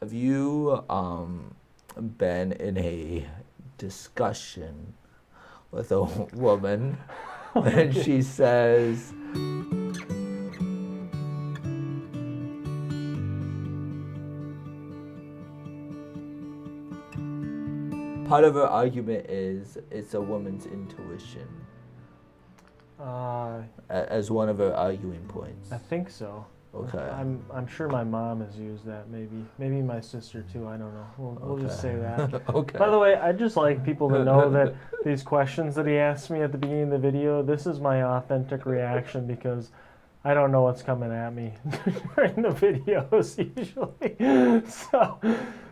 Have you been in a discussion with a woman and she says, part of her argument is it's a woman's intuition as one of her arguing points? I think so. Okay. I'm sure my mom has used that. Maybe my sister too. I don't know. We'll just say that. Okay. By the way, I'd just like people to know that these questions that he asked me at the beginning of the video, this is my authentic reaction because I don't know what's coming at me during the videos usually.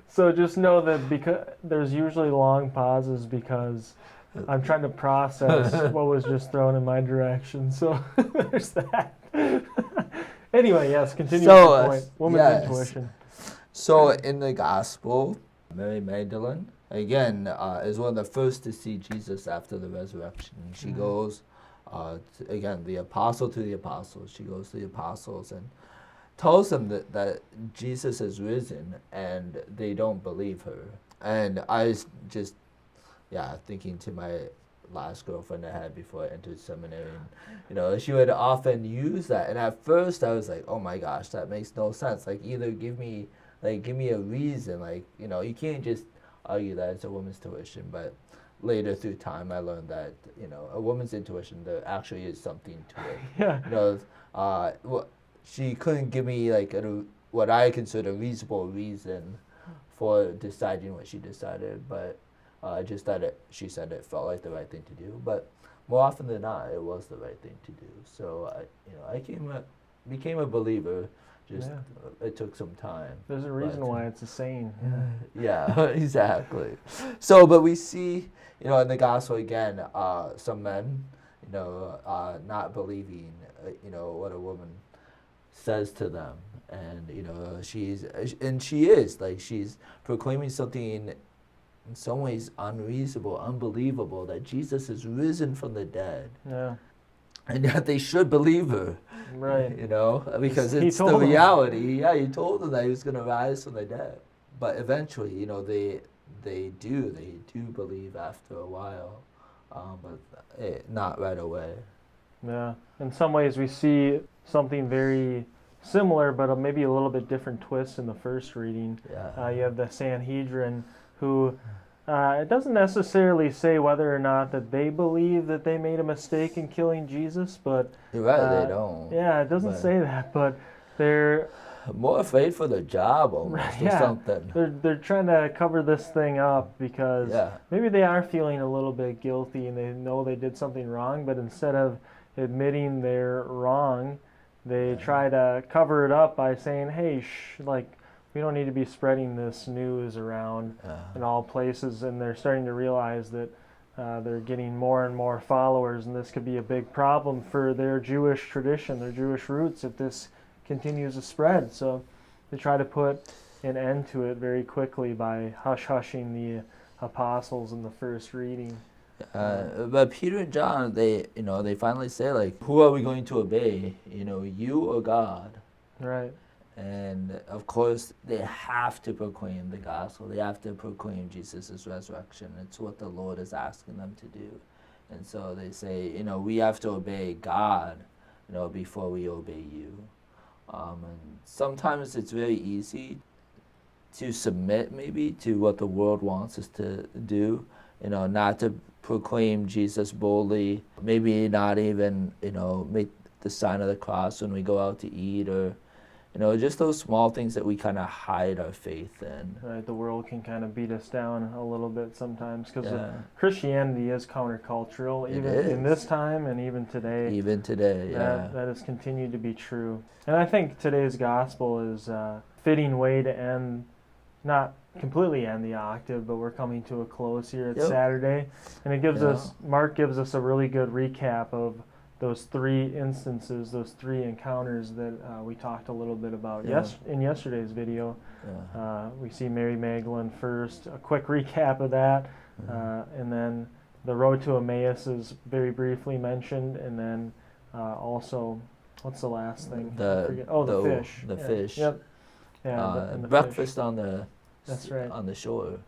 So just know that because there's usually long pauses because I'm trying to process what was just thrown in my direction. So there's that. Anyway, yes, continue with the point. Woman's intuition. So in the gospel, Mary Magdalene, again, is one of the first to see Jesus after the resurrection. She goes, again, the apostle to the apostles. She goes to the apostles and tells them that Jesus is risen, and they don't believe her. And I was just, thinking to my last girlfriend I had before I entered seminary, and, she would often use that. And at first I was like, oh my gosh, that makes no sense. Like, either give me a reason. Like, you can't just argue that it's a woman's tuition. But later through time, I learned that, a woman's intuition, there actually is something to it. Yeah. She couldn't give me what I consider a reasonable reason for deciding what she decided, but just that she said it felt like the right thing to do. But more often than not, it was the right thing to do. So I became a believer. It took some time. There's a reason why it's a saying. Yeah, exactly. So, but we see, in the gospel again, some men, not believing, what a woman says to them, and she's proclaiming something in some ways unreasonable, unbelievable, that Jesus is risen from the dead. Yeah. And yet they should believe her. Right. Because it's the reality. Yeah, he told them that he was going to rise from the dead. But eventually, they do believe after a while, but not right away. Yeah. In some ways we see something very similar, but maybe a little bit different twist in the first reading. Yeah. You have the Sanhedrin who, it doesn't necessarily say whether or not that they believe that they made a mistake in killing Jesus, but... You're right, they don't. Yeah, it doesn't say that, but they're... more afraid for their job almost, or something. They're trying to cover this thing up because maybe they are feeling a little bit guilty and they know they did something wrong, but instead of admitting they're wrong, they try to cover it up by saying, hey, we don't need to be spreading this news around in all places. And they're starting to realize that they're getting more and more followers, and this could be a big problem for their Jewish tradition, their Jewish roots, if this continues to spread. So they try to put an end to it very quickly by hush-hushing the apostles in the first reading. But Peter and John, they finally say, who are we going to obey? You or God? Right. And of course, they have to proclaim the gospel. They have to proclaim Jesus' resurrection. It's what the Lord is asking them to do. And so they say, we have to obey God, before we obey you. And sometimes it's very easy to submit maybe to what the world wants us to do, not to proclaim Jesus boldly, maybe not even, make the sign of the cross when we go out to eat, or just those small things that we kind of hide our faith in. Right, the world can kind of beat us down a little bit sometimes because Christianity is countercultural, even in this time and even today. Even today, that has continued to be true. And I think today's gospel is a fitting way to end, not completely end the octave, but we're coming to a close here at Saturday. And it gives Mark gives us a really good recap of those three instances, those three encounters that we talked a little bit about in yesterday's video. We see Mary Magdalene first, a quick recap of that, and then the road to Emmaus is very briefly mentioned, and then also, what's the last thing? The fish. Yep. Yeah, and the breakfast fish. on the That's right. on the shore.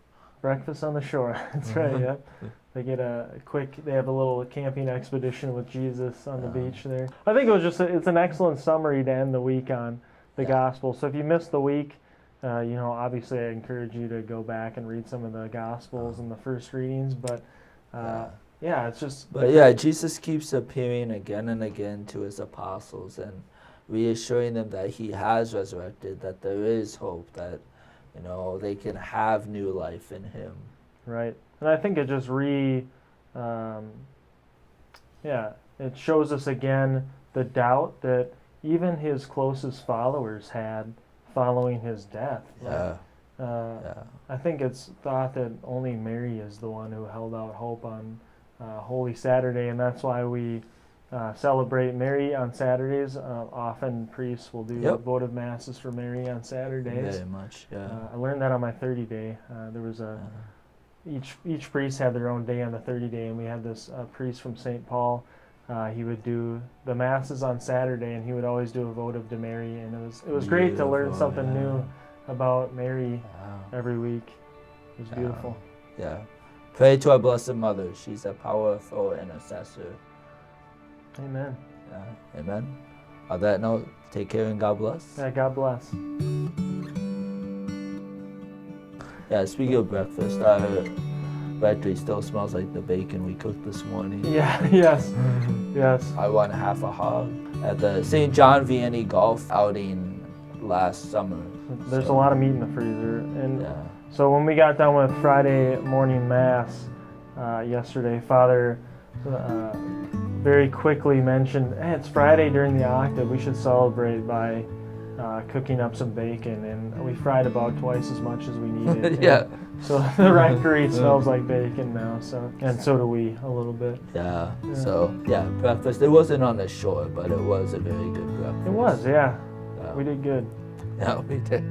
Breakfast on the shore. That's right. Yep. They get they have a little camping expedition with Jesus on the beach there. I think it was it's an excellent summary to end the week on the gospel. So if you missed the week, obviously I encourage you to go back and read some of the gospels and the first readings. But it's just. But yeah, Jesus keeps appearing again and again to his apostles and reassuring them that he has resurrected, that there is hope, that they can have new life in him. Right. And I think it just it shows us again the doubt that even his closest followers had following his death. I think it's thought that only Mary is the one who held out hope on Holy Saturday, and that's why we celebrate Mary on Saturdays. Often priests will do votive masses for Mary on Saturdays. Very much, yeah. I learned that on my 30 day. There was each priest had their own day on the 30 day, and we had this priest from St. Paul. He would do the masses on Saturday, and he would always do a votive to Mary, and it was great to learn something new about Mary every week. It was beautiful. Yeah. Pray to our Blessed Mother. She's a powerful intercessor. Amen. Yeah. Amen. On that note, take care and God bless. Yeah, God bless. Yeah, speaking of breakfast, our rectory still smells like the bacon we cooked this morning. Yeah, yes. I won half a hog at the St. John Vianney golf outing last summer. There's a lot of meat in the freezer. And so when we got done with Friday morning Mass yesterday, Father very quickly mentioned, hey, it's Friday during the octave, we should celebrate by cooking up some bacon, and we fried about twice as much as we needed. So the rectory smells like bacon now, and so do we a little bit. So breakfast. It wasn't on the shore, but it was a very good breakfast. It was, we did good. Yeah, we did.